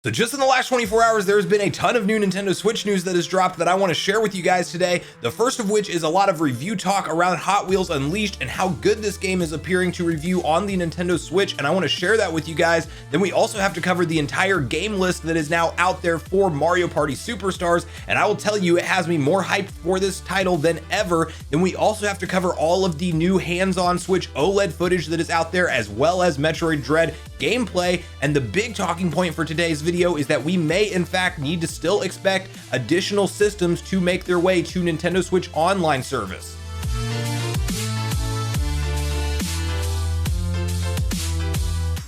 So just in the last 24 hours, there's been a ton of new Nintendo Switch news that has dropped that I want to share with you guys today. The first of which is a lot of review talk around Hot Wheels Unleashed and how good this game is appearing to review on the Nintendo Switch, and I want to share that with you guys. Then we also have to cover the entire game list that is now out there for Mario Party Superstars, and I will tell you it has me more hyped for this title than ever. Then we also have to cover all of the new hands-on Switch OLED footage that is out there, as well as Metroid Dread gameplay. And the big talking point for today's video is that we may in fact need to still expect additional systems to make their way to Nintendo Switch Online service.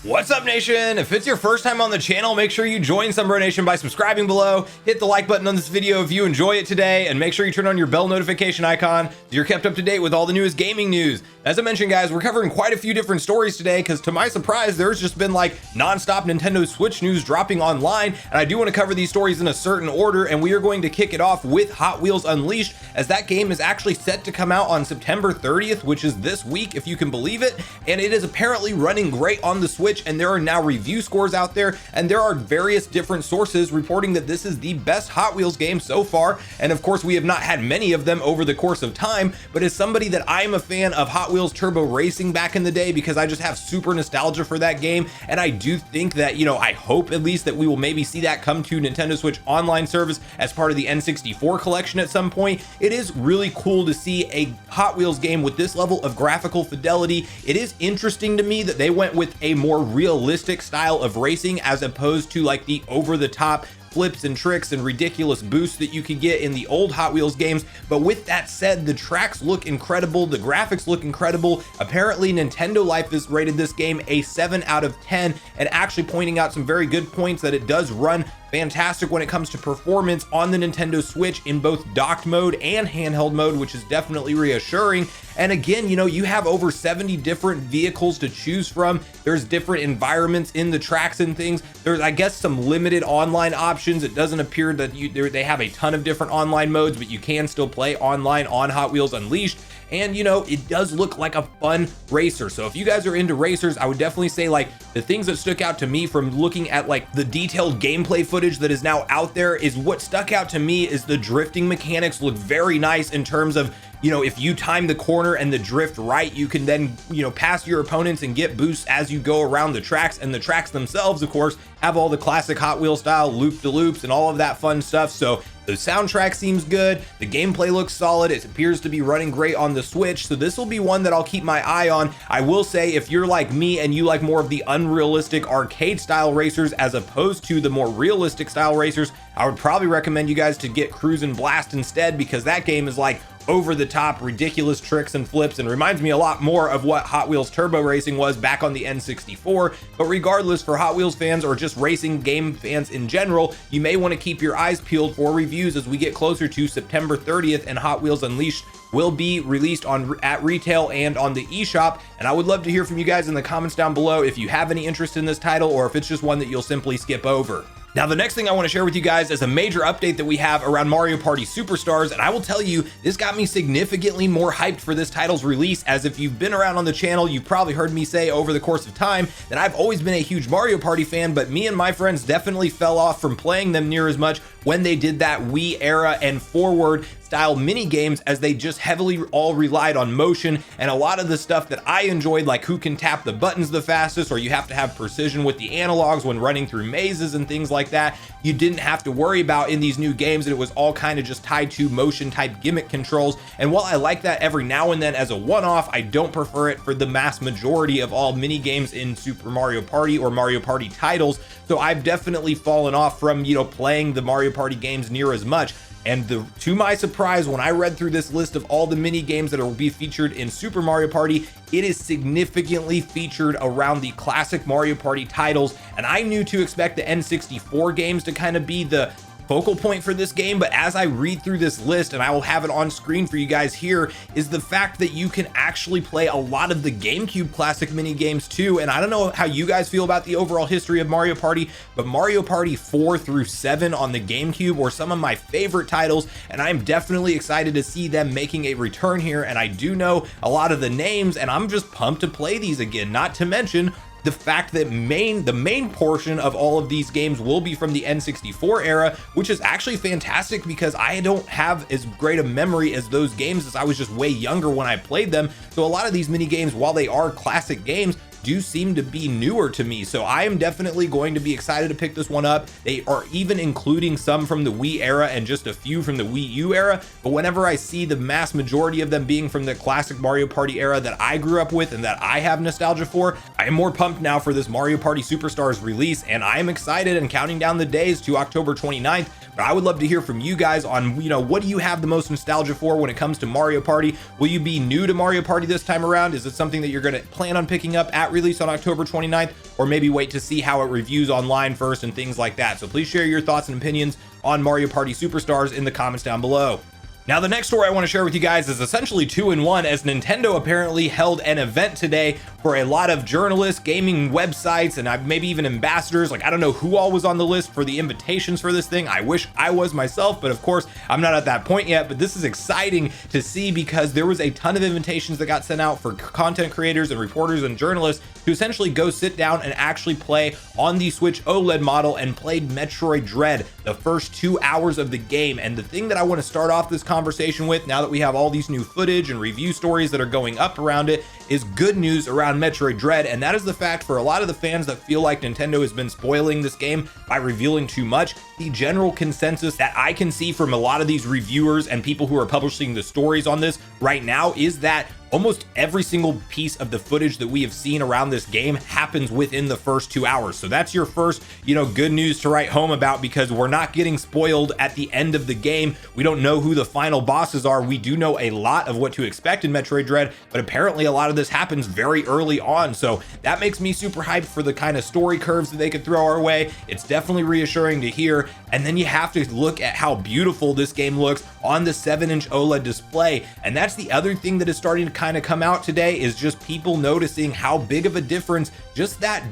What's up, Nation? If it's your first time on the channel, make sure you join Sunbro Nation by subscribing below, hit the like button on this video if you enjoy it today, and make sure you turn on your bell notification icon so you're kept up to date with all the newest gaming news. As I mentioned, guys, we're covering quite a few different stories today because, to my surprise, there's just been like non-stop Nintendo Switch news dropping online, and I do want to cover these stories in a certain order, and we are going to kick it off with Hot Wheels Unleashed, as that game is actually set to come out on September 30th, which is this week, if you can believe it, and it is apparently running great on the Switch, and there are now review scores out there, and there are various different sources reporting that this is the best Hot Wheels game so far. And of course, we have not had many of them over the course of time, but as somebody that I'm a fan of Hot Wheels Turbo Racing back in the day, because I just have super nostalgia for that game, and I do think that, you know, I hope at least that we will maybe see that come to Nintendo Switch Online service as part of the N64 collection at some point. It is really cool to see a Hot Wheels game with this level of graphical fidelity. It is interesting to me that they went with a more realistic style of racing as opposed to like the over-the-top flips and tricks and ridiculous boosts that you could get in the old Hot Wheels games. But with that said, the tracks look incredible, the graphics look incredible. Apparently Nintendo Life has rated this game a 7 out of 10, and actually pointing out some very good points that it does run fantastic when it comes to performance on the Nintendo Switch in both docked mode and handheld mode, which is definitely reassuring. And again, you know, you have over 70 different vehicles to choose from. There's different environments in the tracks and things. There's, I guess, some limited online options. It doesn't appear that they have a ton of different online modes, but you can still play online on Hot Wheels Unleashed. And you know, it does look like a fun racer. So if you guys are into racers, I would definitely say like the things that stuck out to me from looking at like the detailed gameplay footage that is now out there is what stuck out to me is the drifting mechanics look very nice in terms of, you know, if you time the corner and the drift right, you can then, you know, pass your opponents and get boosts as you go around the tracks. And the tracks themselves, of course, have all the classic Hot Wheels style loop-de-loops and all of that fun stuff. So the soundtrack seems good, the gameplay looks solid, it appears to be running great on the Switch, so this will be one that I'll keep my eye on. I will say, if you're like me and you like more of the unrealistic arcade style racers as opposed to the more realistic style racers, I would probably recommend you guys to get Cruisin' Blast instead, because that game is like over the top ridiculous tricks and flips and reminds me a lot more of what Hot Wheels Turbo Racing was back on the N64. But regardless, for Hot Wheels fans or just racing game fans in general, you may want to keep your eyes peeled for reviews as we get closer to September 30th and Hot Wheels Unleashed will be released at retail and on the eShop. And I would love to hear from you guys in the comments down below if you have any interest in this title or if it's just one that you'll simply skip over. Now, the next thing I want to share with you guys is a major update that we have around Mario Party Superstars, and I will tell you, this got me significantly more hyped for this title's release, as if you've been around on the channel, you've probably heard me say over the course of time that I've always been a huge Mario Party fan, but me and my friends definitely fell off from playing them near as much when they did that Wii era and forward style mini games, as they just heavily all relied on motion, and a lot of the stuff that I enjoyed, like who can tap the buttons the fastest, or you have to have precision with the analogs when running through mazes and things like that, you didn't have to worry about in these new games, and it was all kind of just tied to motion type gimmick controls. And while I like that every now and then as a one-off, I don't prefer it for the mass majority of all mini games in Super Mario Party or Mario Party titles. So I've definitely fallen off from, you know, playing the Mario Party games near as much. And to my surprise, when I read through this list of all the mini games that will be featured in Super Mario Party, it is significantly featured around the classic Mario Party titles. And I knew to expect the N64 games to kind of be the focal point for this game, but as I read through this list, and I will have it on screen for you guys here, is the fact that you can actually play a lot of the GameCube classic mini games too. And I don't know how you guys feel about the overall history of Mario Party, but Mario Party 4 through 7 on the GameCube were some of my favorite titles, and I'm definitely excited to see them making a return here. And I do know a lot of the names, and I'm just pumped to play these again, not to mention the fact that the main portion of all of these games will be from the N64 era, which is actually fantastic because I don't have as great a memory as those games, as I was just way younger when I played them. So a lot of these mini games, while they are classic games, do seem to be newer to me. So I am definitely going to be excited to pick this one up. They are even including some from the Wii era and just a few from the Wii U era. But whenever I see the mass majority of them being from the classic Mario Party era that I grew up with and that I have nostalgia for, I am more pumped now for this Mario Party Superstars release, and I am excited and counting down the days to October 29th. But I would love to hear from you guys on, what do you have the most nostalgia for when it comes to Mario Party? Will you be new to Mario Party this time around? Is it something that you're going to plan on picking up at release on October 29th, or maybe wait to see how it reviews online first and things like that? So please share your thoughts and opinions on Mario Party Superstars in the comments down below. Now, the next story I want to share with you guys is essentially 2-in-1, as Nintendo apparently held an event today for a lot of journalists, gaming websites, and maybe even ambassadors. Like, I don't know who all was on the list for the invitations for this thing. I wish I was myself, but of course I'm not at that point yet. But this is exciting to see because there was a ton of invitations that got sent out for content creators and reporters and journalists to essentially go sit down and actually play on the Switch OLED model and played Metroid Dread, the first 2 hours of the game. And the thing that I want to start off this conversation with, now that we have all these new footage and review stories that are going up around it, is good news around Metroid Dread. And that is the fact, for a lot of the fans that feel like Nintendo has been spoiling this game by revealing too much, the general consensus that I can see from a lot of these reviewers and people who are publishing the stories on this right now is that almost every single piece of the footage that we have seen around this game happens within the first 2 hours. So that's your first, good news to write home about, because we're not getting spoiled at the end of the game. We don't know who the final bosses are. We do know a lot of what to expect in Metroid Dread, but apparently a lot of this happens very early on. So that makes me super hyped for the kind of story curves that they could throw our way. It's definitely reassuring to hear. And then you have to look at how beautiful this game looks on the 7-inch OLED display. And that's the other thing that is starting to kind of come out today, is just people noticing how big of a difference just that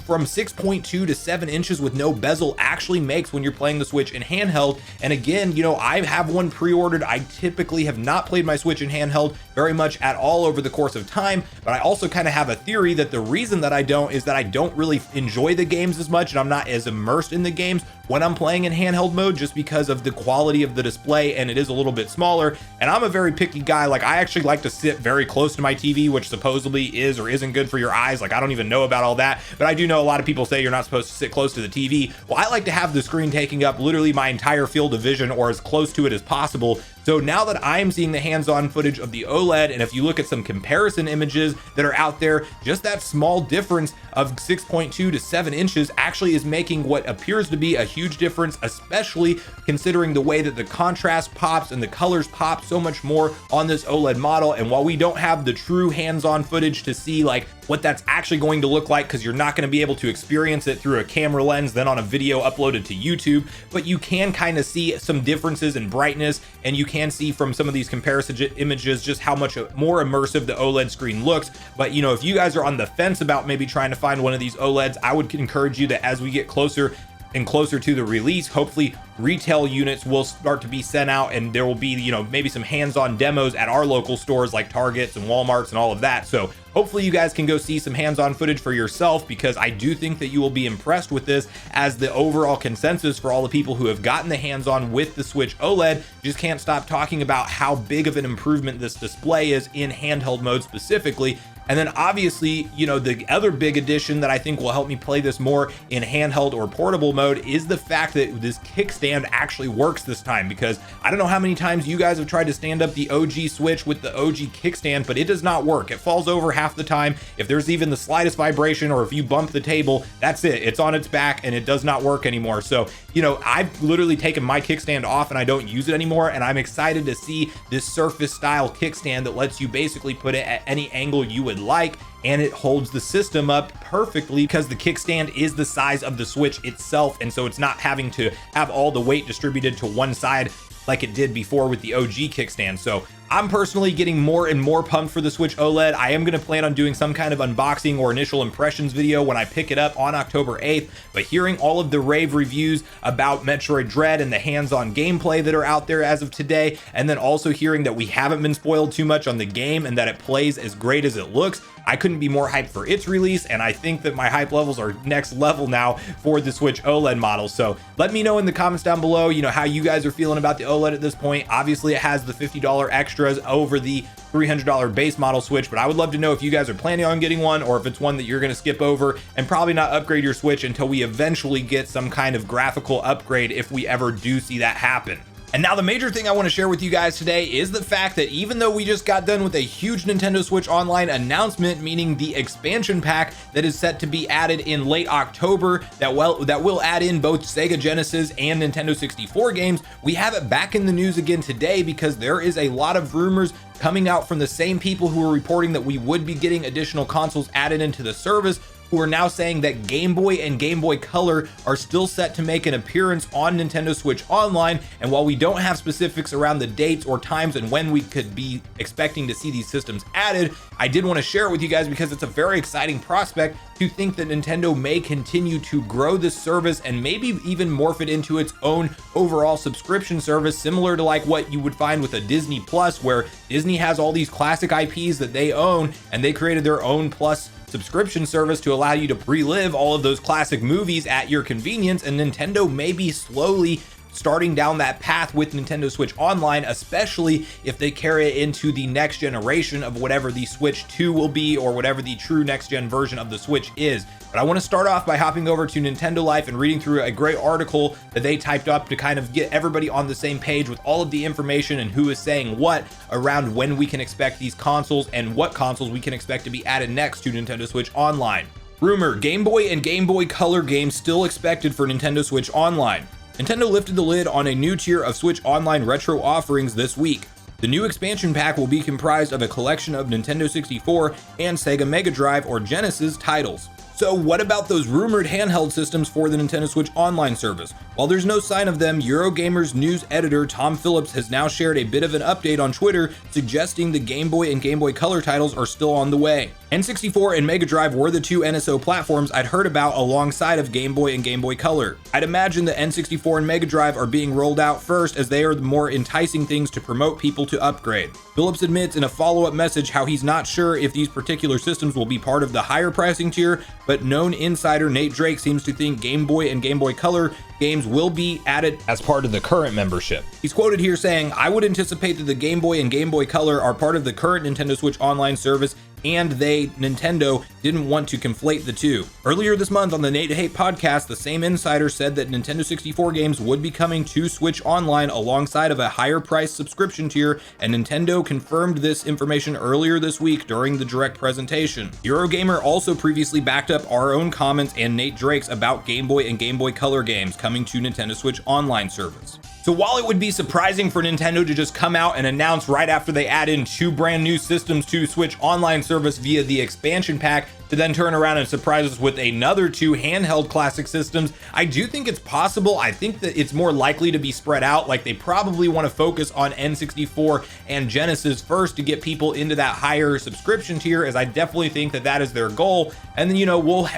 from 6.2 to 7 inches with no bezel actually makes when you're playing the Switch in handheld. And again, I have one pre-ordered. I typically have not played my Switch in handheld very much at all over the course of time, but I also kind of have a theory that the reason that I don't is that I don't really enjoy the games as much, and I'm not as immersed in the games when I'm playing in handheld mode, just because of the quality of the display, and it is a little bit smaller. And I'm a very picky guy. Like, I actually like to sit very close to my TV, which supposedly is or isn't good for your eyes. Like, I don't even know about all that, but I do know a lot of people say you're not supposed to sit close to the TV. Well, I like to have the screen taking up literally my entire field of vision, or as close to it as possible. So now that I'm seeing the hands-on footage of the OLED, and if you look at some comparison images that are out there, just that small difference of 6.2 to 7 inches actually is making what appears to be a huge difference, especially considering the way that the contrast pops and the colors pop so much more on this OLED model. And while we don't have the true hands-on footage to see like what that's actually going to look like, because you're not going to be able to experience it through a camera lens then on a video uploaded to YouTube, but you can kind of see some differences in brightness, and you can see from some of these comparison images just how much more immersive the OLED screen looks. But if you guys are on the fence about maybe trying to find one of these OLEDs, I would encourage you that as we get closer and closer to the release, hopefully retail units will start to be sent out, and there will be maybe some hands-on demos at our local stores like Targets and Walmarts and all of that. So hopefully you guys can go see some hands-on footage for yourself, because I do think that you will be impressed with this, as the overall consensus for all the people who have gotten the hands-on with the Switch OLED just can't stop talking about how big of an improvement this display is in handheld mode specifically. And then obviously, the other big addition that I think will help me play this more in handheld or portable mode is the fact that this kickstand actually works this time, because I don't know how many times you guys have tried to stand up the OG Switch with the OG kickstand, but it does not work. It falls over half the time. If there's even the slightest vibration, or if you bump the table, that's it. It's on its back and it does not work anymore. So, I've literally taken my kickstand off and I don't use it anymore. And I'm excited to see this Surface style kickstand that lets you basically put it at any angle you would like, and it holds the system up perfectly because the kickstand is the size of the Switch itself, and so it's not having to have all the weight distributed to one side like it did before with the OG kickstand. So I'm personally getting more and more pumped for the Switch OLED. I am going to plan on doing some kind of unboxing or initial impressions video when I pick it up on October 8th, but hearing all of the rave reviews about Metroid Dread and the hands-on gameplay that are out there as of today, and then also hearing that we haven't been spoiled too much on the game and that it plays as great as it looks, I couldn't be more hyped for its release, and I think that my hype levels are next level now for the Switch OLED model. So let me know in the comments down below, how you guys are feeling about the OLED at this point. Obviously, it has the $50 extras over the $300 base model Switch, but I would love to know if you guys are planning on getting one, or if it's one that you're going to skip over and probably not upgrade your Switch until we eventually get some kind of graphical upgrade, if we ever do see that happen. And now the major thing I want to share with you guys today is the fact that even though we just got done with a huge Nintendo Switch Online announcement, meaning the expansion pack that is set to be added in late October, that will add in both Sega Genesis and Nintendo 64 games, we have it back in the news again today because there is a lot of rumors coming out from the same people who are reporting that we would be getting additional consoles added into the service, who are now saying that Game Boy and Game Boy Color are still set to make an appearance on Nintendo Switch Online. And while we don't have specifics around the dates or times and when we could be expecting to see these systems added, I did want to share it with you guys because it's a very exciting prospect to think that Nintendo may continue to grow this service and maybe even morph it into its own overall subscription service, similar to like what you would find with a Disney Plus, where Disney has all these classic IPs that they own and they created their own Plus subscription service to allow you to relive all of those classic movies at your convenience. And Nintendo may be slowly starting down that path with Nintendo Switch Online, especially if they carry it into the next generation of whatever the Switch 2 will be, or whatever the true next gen version of the Switch is. But I want to start off by hopping over to Nintendo Life and reading through a great article that they typed up to kind of get everybody on the same page with all of the information and who is saying what around when we can expect these consoles and what consoles we can expect to be added next to Nintendo Switch Online. Rumor: Game Boy and Game Boy Color games still expected for Nintendo Switch Online. Nintendo lifted the lid on a new tier of Switch Online retro offerings this week. The new expansion pack will be comprised of a collection of Nintendo 64 and Sega Mega Drive or Genesis titles. So what about those rumored handheld systems for the Nintendo Switch Online service? While there's no sign of them, Eurogamer's news editor Tom Phillips has now shared a bit of an update on Twitter, suggesting the Game Boy and Game Boy Color titles are still on the way. N64 and Mega Drive were the two NSO platforms I'd heard about alongside of Game Boy and Game Boy Color. I'd imagine the N64 and Mega Drive are being rolled out first, as they are the more enticing things to promote people to upgrade. Phillips admits in a follow-up message how he's not sure if these particular systems will be part of the higher pricing tier, but known insider Nate Drake seems to think Game Boy and Game Boy Color games will be added as part of the current membership. He's quoted here saying, "I would anticipate that the Game Boy and Game Boy Color are part of the current Nintendo Switch Online service, and Nintendo didn't want to conflate the two." Earlier this month on the Nate Hate podcast, the same insider said that Nintendo 64 games would be coming to Switch Online alongside of a higher price subscription tier, and Nintendo confirmed this information earlier this week during the direct presentation. Eurogamer also previously backed up our own comments and Nate Drake's about Game Boy and Game Boy Color games coming to Nintendo Switch Online service. So while it would be surprising for Nintendo to just come out and announce right after they add in two brand new systems to Switch Online service via the expansion pack, to then turn around and surprise us with another two handheld classic systems, I do think it's possible. I think that it's more likely to be spread out. Like, they probably want to focus on N64 and Genesis first to get people into that higher subscription tier, as I definitely think that that is their goal. And then,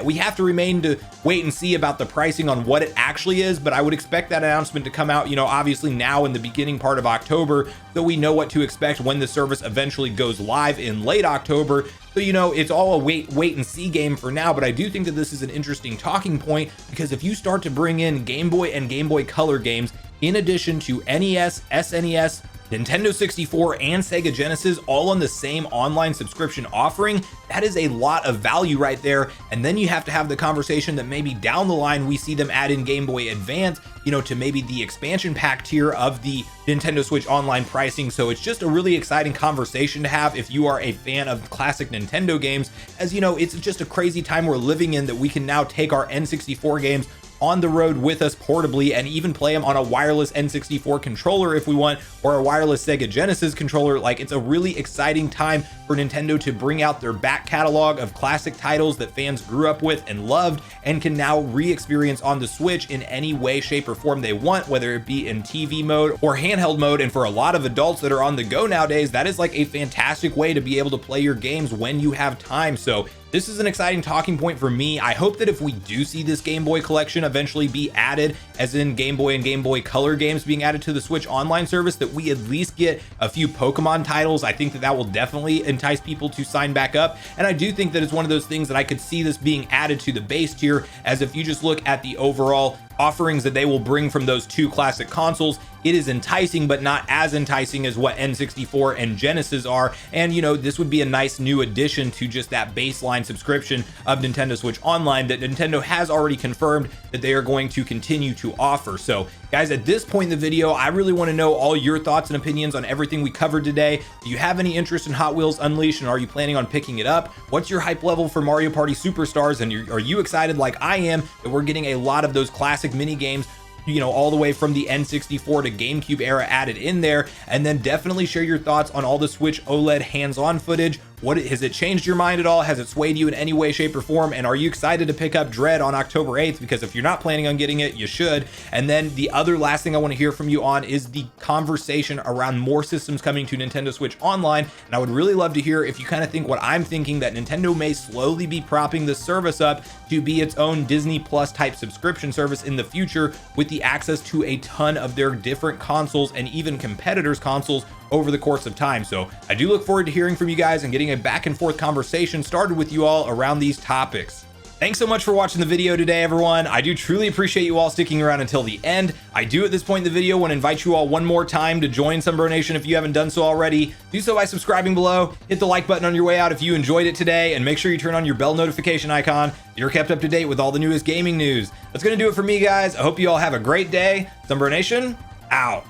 we have to remain to wait and see about the pricing on what it actually is, but I would expect that announcement to come out, obviously now in the beginning part of October, so we know what to expect when the service eventually goes live in late October. So, it's all a wait and see game for now, but I do think that this is an interesting talking point, because if you start to bring in Game Boy and Game Boy Color games, in addition to NES, SNES, Nintendo 64 and Sega Genesis all on the same online subscription offering, that is a lot of value right there. And then you have to have the conversation that maybe down the line we see them add in Game Boy Advance, to maybe the expansion pack tier of the Nintendo Switch Online pricing. So it's just a really exciting conversation to have if you are a fan of classic Nintendo games, as it's just a crazy time we're living in, that we can now take our N64 games, on the road with us portably, and even play them on a wireless N64 controller if we want, or a wireless Sega Genesis controller. Like, it's a really exciting time for Nintendo to bring out their back catalog of classic titles that fans grew up with and loved, and can now re-experience on the Switch in any way, shape, or form they want, whether it be in TV mode or handheld mode. And for a lot of adults that are on the go nowadays, that is like a fantastic way to be able to play your games when you have time. So this is an exciting talking point for me. I hope that if we do see this Game Boy collection eventually be added, as in Game Boy and Game Boy Color games being added to the Switch online service, that we at least get a few Pokemon titles. I think that that will definitely entice people to sign back up. And I do think that it's one of those things that I could see this being added to the base tier, as if you just look at the overall offerings that they will bring from those two classic consoles, it is enticing, but not as enticing as what N64 and Genesis are. And you know, this would be a nice new addition to just that baseline subscription of Nintendo Switch Online that Nintendo has already confirmed that they are going to continue to offer. So guys, at this point in the video, I really want to know all your thoughts and opinions on everything we covered today. Do you have any interest in Hot Wheels Unleashed, and are you planning on picking it up? What's your hype level for Mario Party Superstars, and are you excited like I am that we're getting a lot of those classic mini games, you know, all the way from the N64 to GameCube era added in there? And then definitely share your thoughts on all the Switch OLED hands-on footage. Has it changed your mind at all? Has it swayed you in any way, shape, or form? And are you excited to pick up Dread on October 8th? Because if you're not planning on getting it, you should. And then the other last thing I want to hear from you on is the conversation around more systems coming to Nintendo Switch Online. And I would really love to hear if you kind of think what I'm thinking, that Nintendo may slowly be propping the service up to be its own Disney Plus type subscription service in the future, with the access to a ton of their different consoles and even competitors' consoles over the course of time. So I do look forward to hearing from you guys and getting a back and forth conversation started with you all around these topics. Thanks so much for watching the video today, everyone. I do truly appreciate you all sticking around until the end. I do at this point in the video want to invite you all one more time to join Sunbro Nation if you haven't done so already. Do so by subscribing below, hit the like button on your way out if you enjoyed it today, and make sure you turn on your bell notification icon. You're kept up to date with all the newest gaming news. That's going to do it for me, guys. I hope you all have a great day. Sunbro Nation, out.